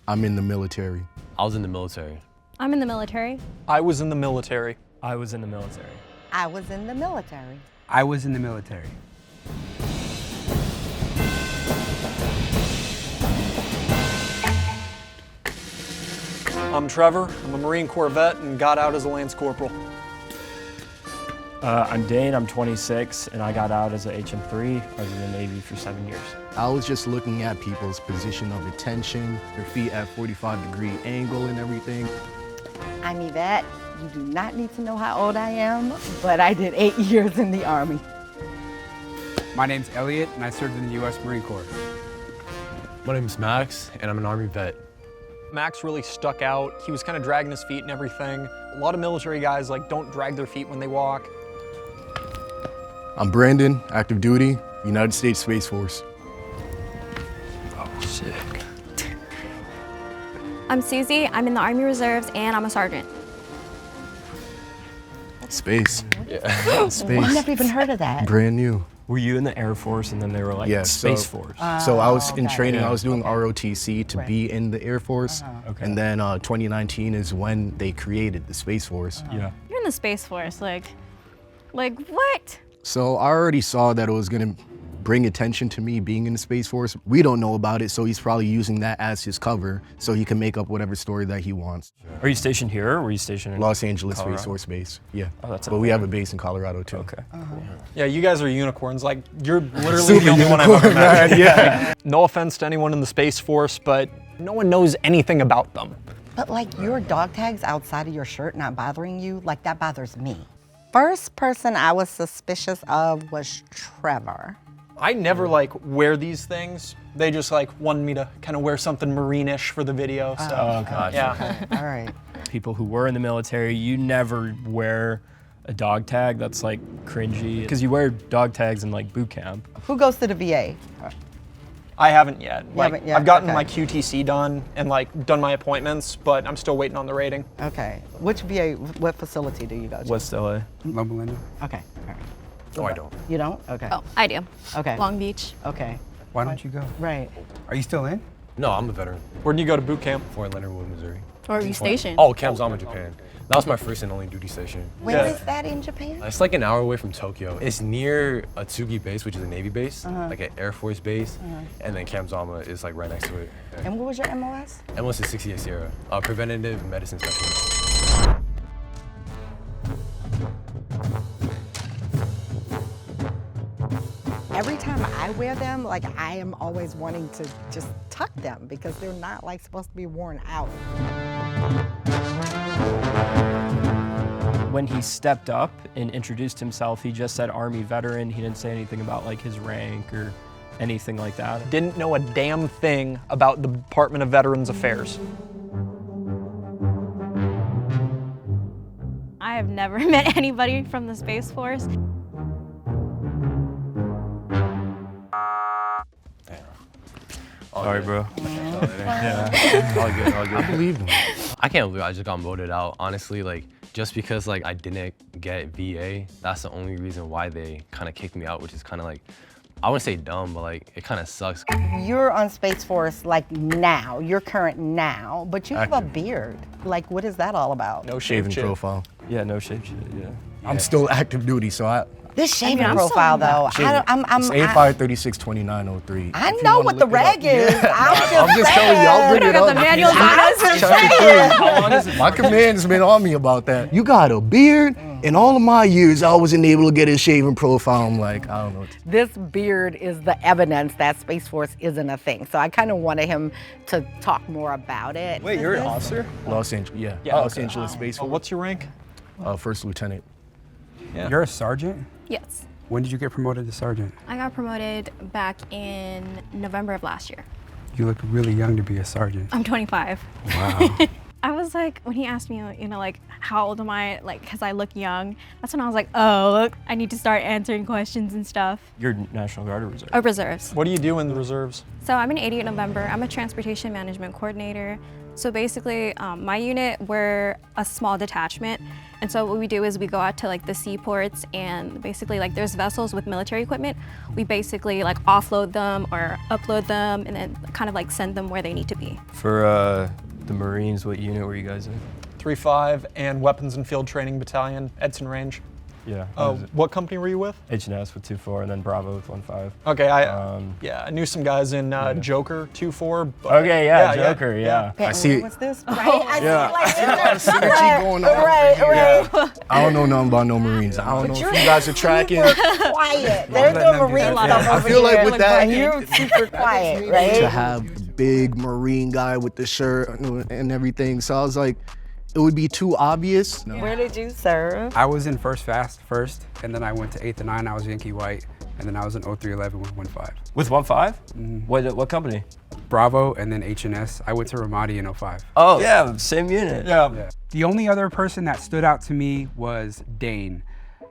I'm in the military. I was in the military. I'm in the military. I was in the military. I was in the military. I was in the military. I was in the military. I'm Trevor. I'm a Marine Corps vet and got out as a Lance Corporal. I'm Dane, I'm 26, and I got out as a HM3. I was in the Navy for 7 years. I was just looking at people's position of attention, their feet at 45-degree angle and everything. I'm Yvette. You do not need to know how old I am, but I did 8 years in the Army. My name's Elliot, and I served in the U.S. Marine Corps. My name's Max, and I'm an Army vet. Max really stuck out. He was kind of dragging his feet and everything. A lot of military guys don't drag their feet when they walk. I'm Brandon, active duty, United States Space Force. Oh, sick. I'm Susie. I'm in the Army Reserves, and I'm a sergeant. Space. Yeah. Space. I've never even heard of that. Brand new. Were you in the Air Force and then they were like Yeah, Space so- Force? So I was in okay. training, Yeah. I was doing ROTC to be in the Air Force. Okay. And then 2019 is when they created the Space Force. Yeah. You're in the Space Force, like what? So I already saw that it was gonna bring attention to me being in the Space Force. We don't know about it, so he's probably using that as his cover so he can make up whatever story that he wants. Are you stationed here or were you stationed in Los Angeles Colorado? Space Force Base, yeah. Oh, that's But we have a base in Colorado too. Okay. Yeah, you guys are unicorns. You're literally the only one I've ever met. Yeah. No offense to anyone in the Space Force, but no one knows anything about them. But your dog tags outside of your shirt not bothering you, that bothers me. First person I was suspicious of was Trevor. I never wear these things. They just wanted me to kind of wear something Marine-ish for the video. So Oh, gotcha. yeah. All right. People who were in the military, you never wear a dog tag. That's cringy because you wear dog tags in boot camp. Who goes to the VA? I haven't yet. haven't yet? I've gotten Okay. my QTC done and done my appointments, but I'm still waiting on the rating. Okay. Which VA, what facility do you go to? West LA. Loma Linda. Okay. All right. No, I don't. You don't? Okay. Oh, I do. Okay. Long Beach. Okay. Why don't you go? Right. Are you still in? No, I'm a veteran. Where'd you go to boot camp? Fort Leonard Wood, Missouri. Or are you stationed? Oh, Camp Zama, Japan. That was my first and only duty station. Where is Yeah. that in Japan? It's an hour away from Tokyo. It's near Atsugi Base, which is a Navy base, an Air Force base, and then Camp Zama is right next to it. Yeah. And what was your MOS? MLS is 68 Sierra, preventative medicine specialist. Every time I wear them, I am always wanting to just tuck them because they're not supposed to be worn out. When he stepped up and introduced himself, he just said Army veteran. He didn't say anything about his rank or anything like that. Didn't know a damn thing about the Department of Veterans Affairs. I have never met anybody from the Space Force. Sorry, bro. All good, all good. I believe him. I can't believe I just got voted out. Honestly, just because I didn't get VA, that's the only reason why they kind of kicked me out, which is kind of I wouldn't say dumb, but it kind of sucks. You're on Space Force now, you're current now, but you have a beard. What is that all about? No Shaving shaved chin. profile. Yeah, no shit, yeah. I'm still active duty, so This shaving I'm profile still though, it's 85362903. I know what the reg is. I'm just telling you, I'll bring it got up. the manuals on us. How long is it? My command's been on me about that. You got a beard? In all of my years, I wasn't able to get his shaving profile. I'm I don't know. This beard is the evidence that Space Force isn't a thing. So I kind of wanted him to talk more about it. Wait, you're an officer? Los Angeles, Yeah, Los okay. Angeles Space Force. What's your rank? First lieutenant. Yeah. You're a sergeant? Yes. When did you get promoted to sergeant? I got promoted back in November of last year. You look really young to be a sergeant. I'm 25. Wow. I was like, when he asked me, you know, like, how old am I? Like, because I look young. That's when I was like, oh, look, I need to start answering questions and stuff. You're National Guard or Reserve? Oh, reserves. What do you do in the reserves? So I'm in 88 November. I'm a transportation management coordinator. So basically, my unit, we're a small detachment. And so what we do is we go out to like the seaports and basically like there's vessels with military equipment. We basically like offload them or upload them and then kind of like send them where they need to be. For the Marines, what unit were you guys in? 3-5 and Weapons and Field Training Battalion, Edson Range. Yeah. What company were you with? H&S with 2-4 and then Bravo with 1-5. Okay, I knew some guys in Joker 2-4. Okay, yeah, Joker, yeah. I see. What's this? Right? I see like Synergy going on. Right. I don't know nothing about no Marines. I don't know if you guys are tracking. Quiet. They're doing Marine stuff I over feel like here. with that, And you're super quiet, right? to have the big Marine guy with the shirt and everything. So I was like, it would be too obvious. No. Where did you serve? I was in first, and then I went to 8th and 9. I was Yankee White, and then I was in 0311 with 1-5. With 1-5? What company? Bravo, and then H&S. I went to Ramadi in 05. Oh, yeah, same unit. Yeah. The only other person that stood out to me was Dane.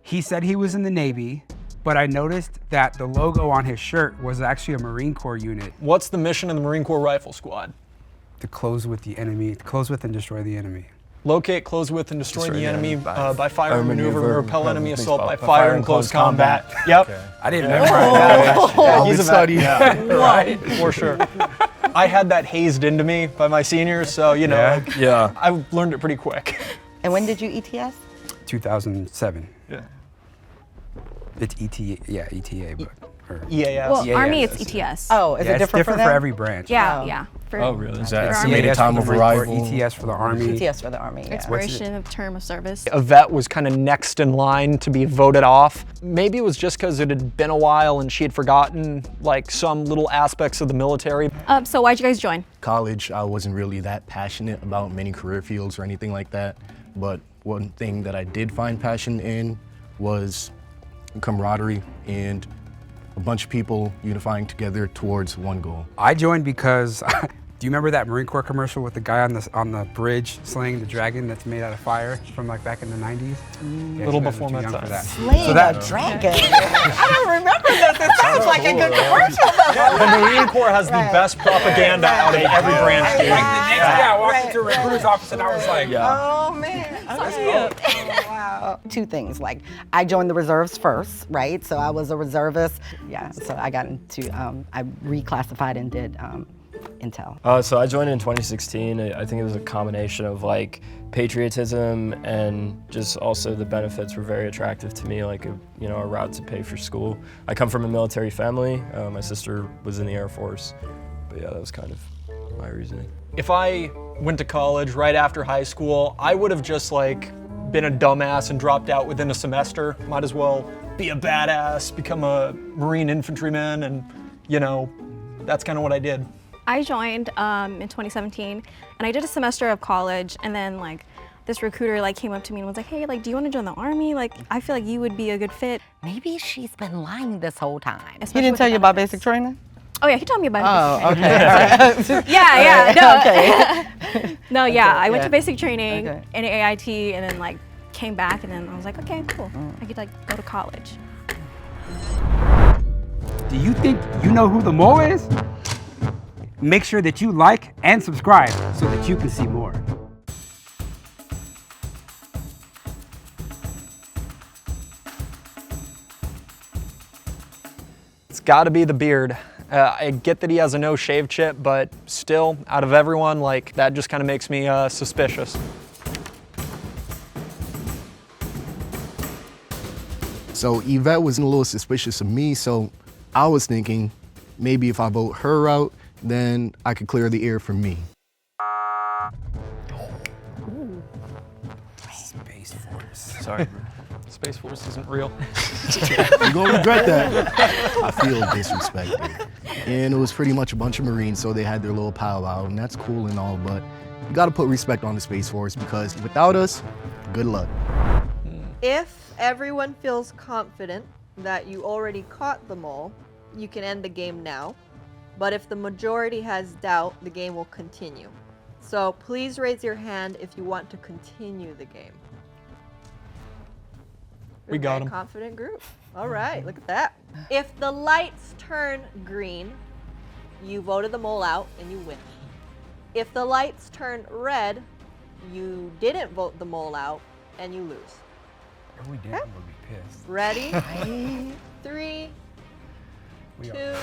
He said he was in the Navy, but I noticed that the logo on his shirt was actually a Marine Corps unit. What's the mission of the Marine Corps Rifle Squad? To close with the enemy, close with and destroy the enemy. Locate, close with, and destroy the enemy by fire or and maneuver, maneuver, repel enemy things assault by by fire and close combat. Yep. I didn't memorize that. Yeah, he's a vet. Yeah. Right, for sure. I had that hazed into me by my seniors, so you know, like, Yeah. I learned it pretty quick. And when did you ETS? 2007. Yeah. It's ETA, but. EAS. Well, Yeah, Army, yeah, it's ETS. Oh, is Yeah, it it's different for them? every branch. Yeah, Oh. yeah. For Oh, really? Is that for estimated EAS time for of the Marine Corps, arrival? ETS for the Army. ETS for the Army, yeah. expiration of term of service. A vet was kind of next in line to be voted off. Maybe it was just because it had been a while and she had forgotten like some little aspects of the military. So why'd you guys join? College, I wasn't really that passionate about many career fields or anything like that. But one thing that I did find passion in was camaraderie and a bunch of people unifying together towards one goal. I joined because, do you remember that Marine Corps commercial with the guy on the bridge slaying the dragon that's made out of fire from like back in the 90s? Yeah, Little you guys before are too my young time. for that. Slaying a dragon. I don't remember this. It sounds like a good commercial. The Marine Corps has the best propaganda out of every branch, dude. I walked into a recruiter's office and I was like, Oh man. Oh, wow. Two things, like I joined the reserves first, right? So I was a reservist. Yeah, so I got into, I reclassified and did Intel. So I joined in 2016. I think it was a combination of like patriotism and just also the benefits were very attractive to me, like a route to pay for school. I come from a military family. My sister was in the Air Force, but yeah, that was kind of my reasoning. If I went to college right after high school, I would have just like been a dumbass and dropped out within a semester. Might as well be a badass, become a Marine infantryman, and you know, that's kind of what I did. I joined in 2017, and I did a semester of college, and then like this recruiter like came up to me and was like, hey, like, do you want to join the Army? Like, I feel like you would be a good fit. Maybe she's been lying this whole time. He didn't tell you about basic training? Oh yeah, he told me about basic training. Okay. Yeah, no. Okay. No, yeah, Okay, I went yeah. to basic training Okay. in AIT, and then like came back, and then I was like, okay, cool. I could like go to college. do you think you know who the mole is? Make sure that you like and subscribe so that you can see more. It's got to be the beard. I get that he has a no shave chip, but still, out of everyone, like that just kind of makes me suspicious. So Yvette was a little suspicious of me, so I was thinking maybe if I vote her out, then I could clear the air for me. Space Force. Sorry, bro. Space Force isn't real. You're gonna regret that. I feel disrespected. And it was pretty much a bunch of Marines, so they had their little powwow, and that's cool and all, but you gotta put respect on the Space Force because without us, good luck. If everyone feels confident that you already caught them all, you can end the game now. But if the majority has doubt, the game will continue. So please raise your hand if you want to continue the game. We You're a got very 'em. confident group. All right, look at that. If the lights turn green, you voted the mole out and you win. If the lights turn red, you didn't vote the mole out and you lose. If we didn't, we'll be pissed. Ready? 3, 2.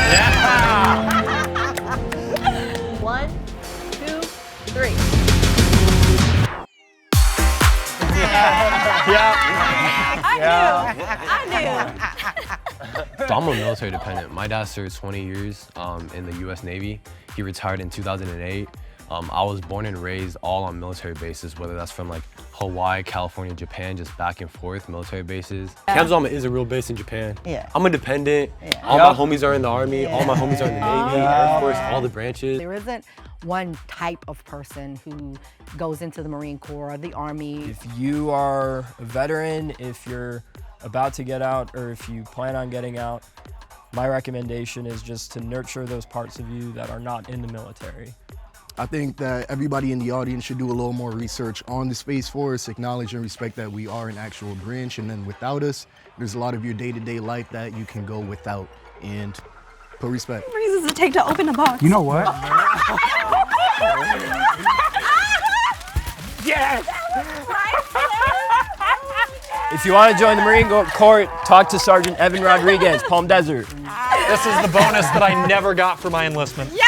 Yeah! 1, 2, 3. So I'm a military dependent. My dad served 20 years in the U.S. Navy. He retired in 2008. I was born and raised all on military bases, whether that's from like Hawaii, California, Japan, just back and forth military bases. Kamzama is a real base in Japan. Yeah. I'm a dependent. All my homies are in the Army. All my homies are in the Navy, Air Force, all the branches. There isn't one type of person who goes into the Marine Corps or the Army. If you are a veteran, if you're about to get out, or if you plan on getting out, my recommendation is just to nurture those parts of you that are not in the military. I think that everybody in the audience should do a little more research on the Space Force, acknowledge and respect that we are an actual branch, and then without us, there's a lot of your day-to-day life that you can go without, and put respect. Reasons it take to open a box. You know what? If you want to join the Marine Corps, talk to Sergeant Evan Rodriguez, Palm Desert. This is the bonus that I never got for my enlistment. Yeah!